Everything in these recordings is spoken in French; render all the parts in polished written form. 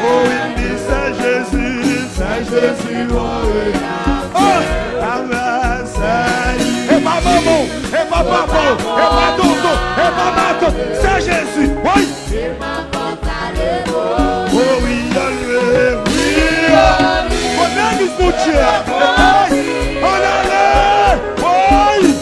Oh oui, Saint Jésus, oh, amen, Saint. Et ma maman, et ma papa, et ma tonton, et ma maman, Saint Jésus, oui. Oh oui, allez, oui, on a dit pour Dieu. On allait, oui.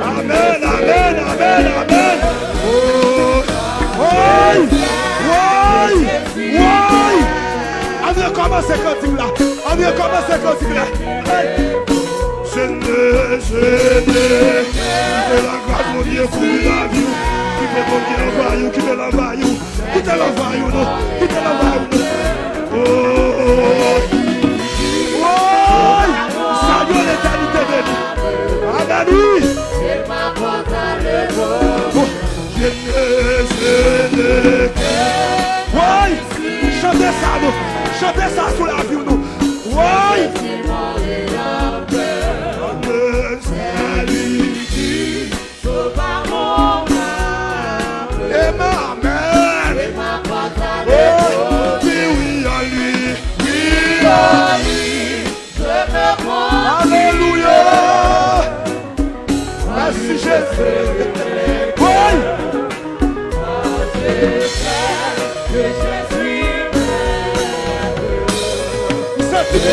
Amen, amen, amen, amen. Oh, oui, oui, oui. On vient commencer quand il là. On vient commencer quand il là. Je ne, la grâce mon Dieu pour la vie. Qui fait bon Dieu l'envoie, qui fait l'envoie, qui te l'envoie, non, qui te l'envoie, non. Oh, oui, salut l'éternité de nous. Amen, oui. Je ne, oui, chantez ça, nous. Chantez ça sous la vie, nous. Oui. Alléluia. Merci Jésus. Oui.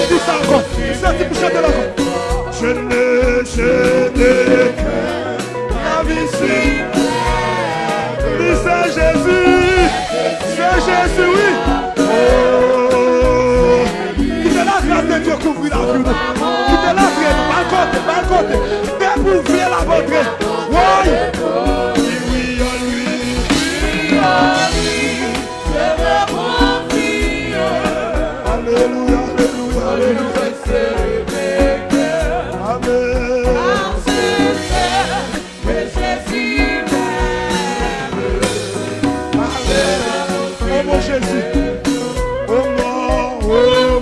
Dis ça encore. C'est pour chanter encore. Je ne la vie sur Saint Jésus. Saint Jésus, oui. Oh. Qui te la grâce de Dieu couvrir la vie. Qui te la grâce, par côté. Découvrir la bonté. Oui. Oui, à lui. Je me confie. Alléluia, alléluia, alléluia. Jésus, oh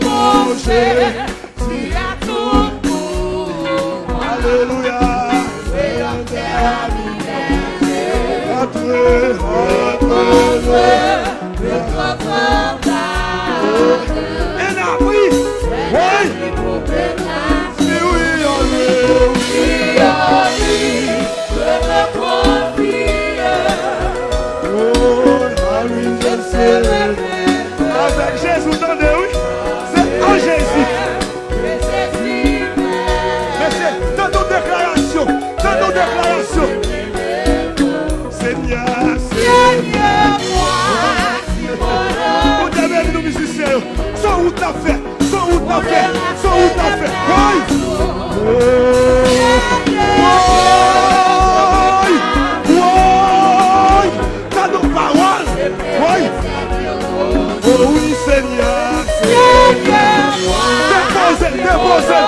mon Jésus, à tout pour moi. Alléluia. Avec Jésus, entendez, oui? C'est en Jésus. Mais c'est dans nos déclarations. Dans nos déclarations. Seigneur, Seigneur, moi. Vous devez nous musiciens. Sans où t'as fait. Sans où t'as fait. Sans où t'as fait. Oui. Oui. Dans nos paroles. Oui. Oh oui, Seigneur, Seigneur, déposez.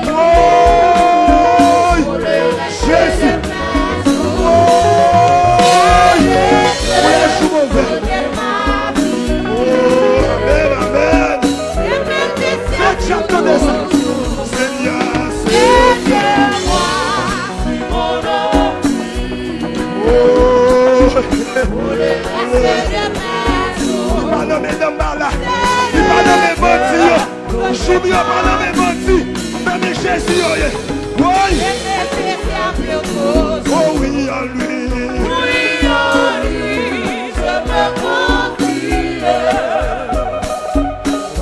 Oh, Jésus. Oh, je suis mauvais. Oh, amen, amen. Faites chanter ça. Seigneur, Seigneur, il va nommer Dambala, il va nommer Bandi, Choumi va nommer Bandi, mais Jésus, oui, oh oui, à lui, je me confie,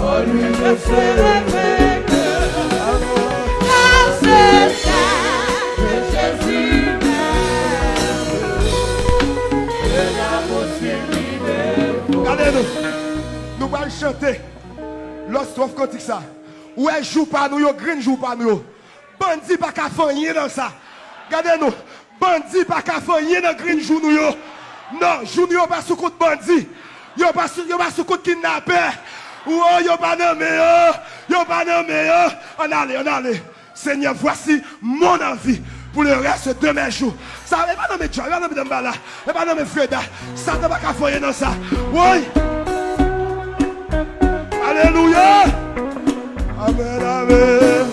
à lui je fais le vainqueur, car c'est ça que Jésus m'aime. Regardez-nous, nous allons chanter l'autre strophe cantique ça. Ou elle joue pas nous, green joue pas nous. Bandi pas qu'à faire rien dans ça. Regardez-nous, bandi pas qu'à faire rien dans green joue nous. Non, joue nous pas sous coup de bandi. Yo pas sous coup de kidnappeur. Ou yo pas nommé yo pas nommé on allez. Seigneur, voici mon envie pour le reste de mes jours. Ça va pas nommer John, va nommer Dambala, va nommer Freda. Ça ne va pas faire rien dans ça. Oui. Alléluia. Amen, amen.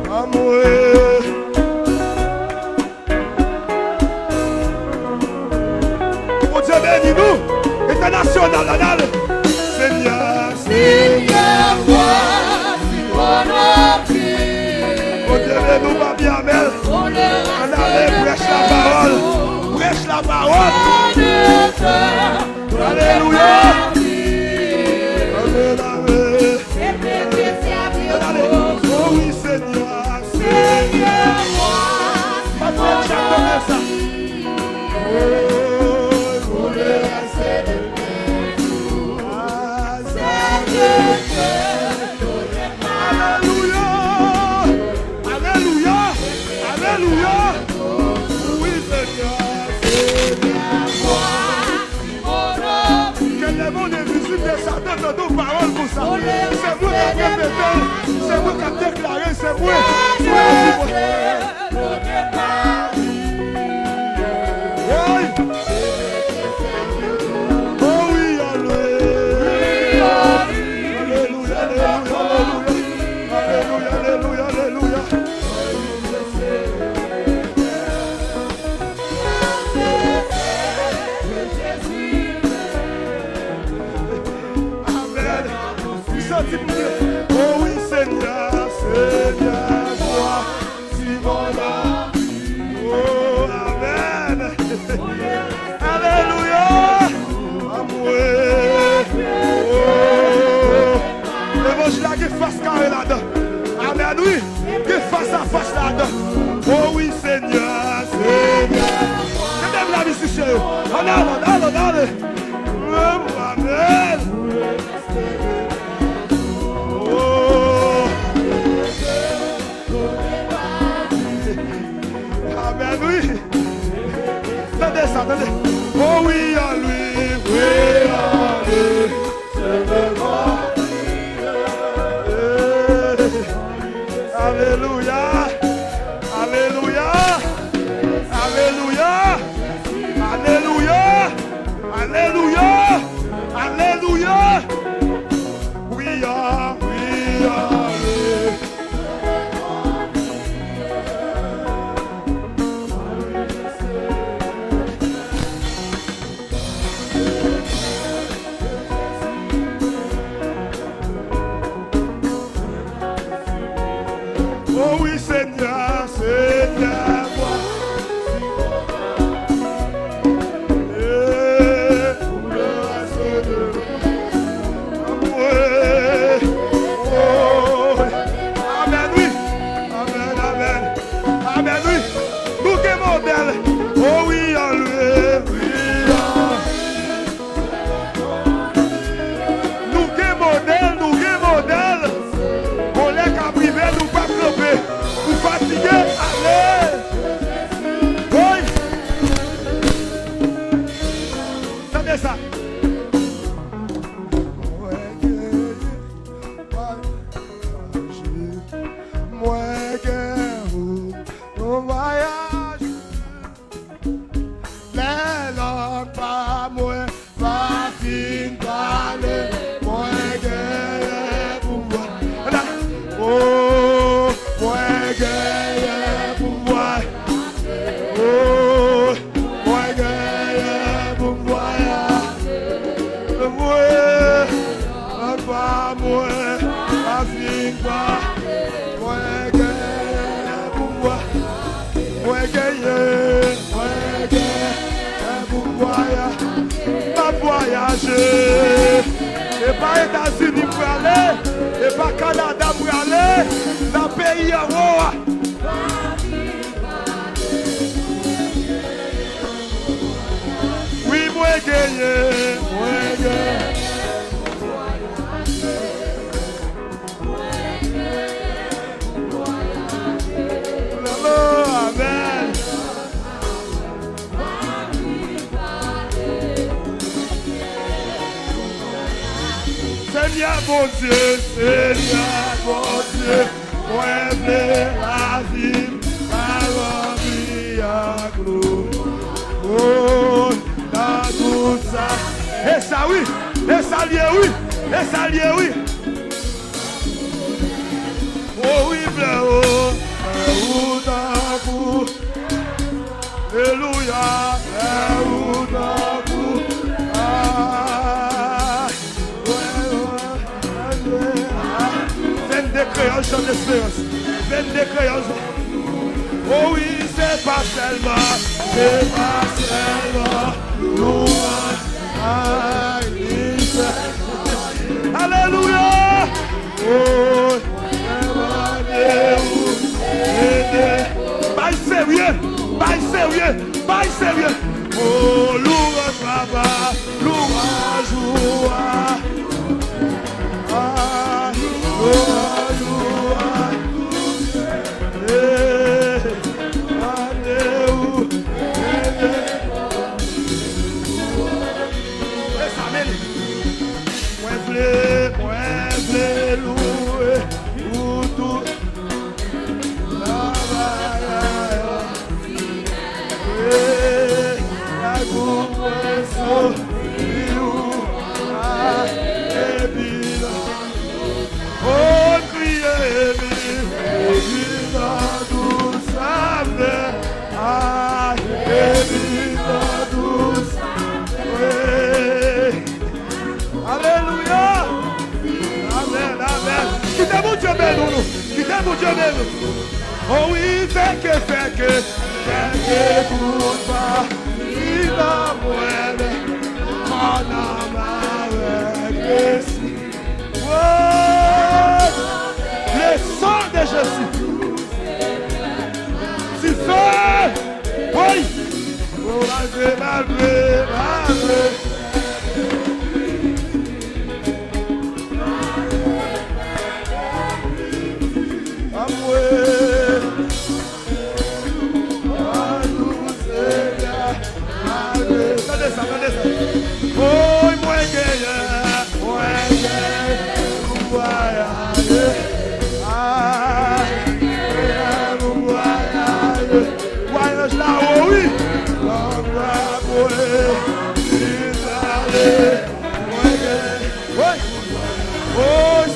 Amour. Oh Dieu bénis nous. Et international, là, Seigneur, Seigneur, voici mon offrande. oh Dieu, nous va bien, Amel. On allait prêche la parole. Prêche la parole. Alléluia. Amen, amen. Oh oui, Seigneur. Seigneur, Pas de chanter ça. Alléluia. Alléluia. Alléluia. Oui, Seigneur. Que les mots des visibles de Satan te donnent parole pour ça. C'est moi qui ai répété. C'est moi qui ai déclaré. C'est moi. Oui. Oh oui, alléluia. Alléluia, alléluia, alléluia, alléluia. Amen. Oh oui, Seigneur, Seigneur, moi, si mon âme. Oh, Amen. Alléluia. Amour. Oh. L'évangile qui face carré là-dedans. Amen, oui. Qui face à face là-dedans. Oh oui, Seigneur, Seigneur. Je t'aime la vie, si chez eux. Allez. Amen. Oh. Amen, oui. Attendez ça, attendez. Oh oui, à lui, oui, à lui. Alléluia. Alléluia. Alléluia. Alléluia. Alléluia. Alléluia. Oui, oui, oh oui, Seigneur, Seigneur, moi. Pour le reste de oh. Amen, oui. Amen, amen. Amen, oui. Nous qui modèle. Oh oui, en lui. Oui, nous qui modèle, nous qui modèle. On les qu'à privé, nous pas camper. Nous fatigués, allez. Oui. Attendez ça. Voyager, et pas États-Unis pour aller, et pas Canada pour aller, dans le pays en haut. Oui, moi gagné, moi gagné. Amen. Seigneur mon Dieu, Seigneur mon Dieu, moi blé la vie, la vie à gloire. Oh, dans tout ça. Et ça oui, et ça lié oui, et ça lié oui. Oh oui, blé oh, d'un coup. Alléluia, d'un coup. Ah. l'espérance. 22 crayons. Oh oui, c'est pas seulement louange à l'Église. Alléluia. Oh, pas sérieux, pas sérieux, pas sérieux. Oh, louange papa, louange oh oui, fait que pour pas, il a muere, mon âme avec le sang de Jésus. Si fait, oui, pour la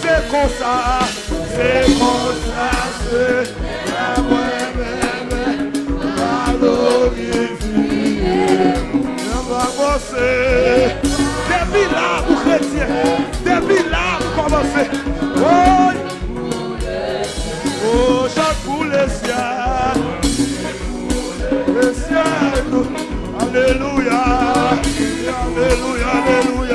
c'est comme ça, c'est la moi-même, la glorifier. On va commencer. Depuis là, vous chrétiens, depuis là, vous commencez. Oh, chante pour les cieux, les cieux. Alléluia, alléluia, alléluia.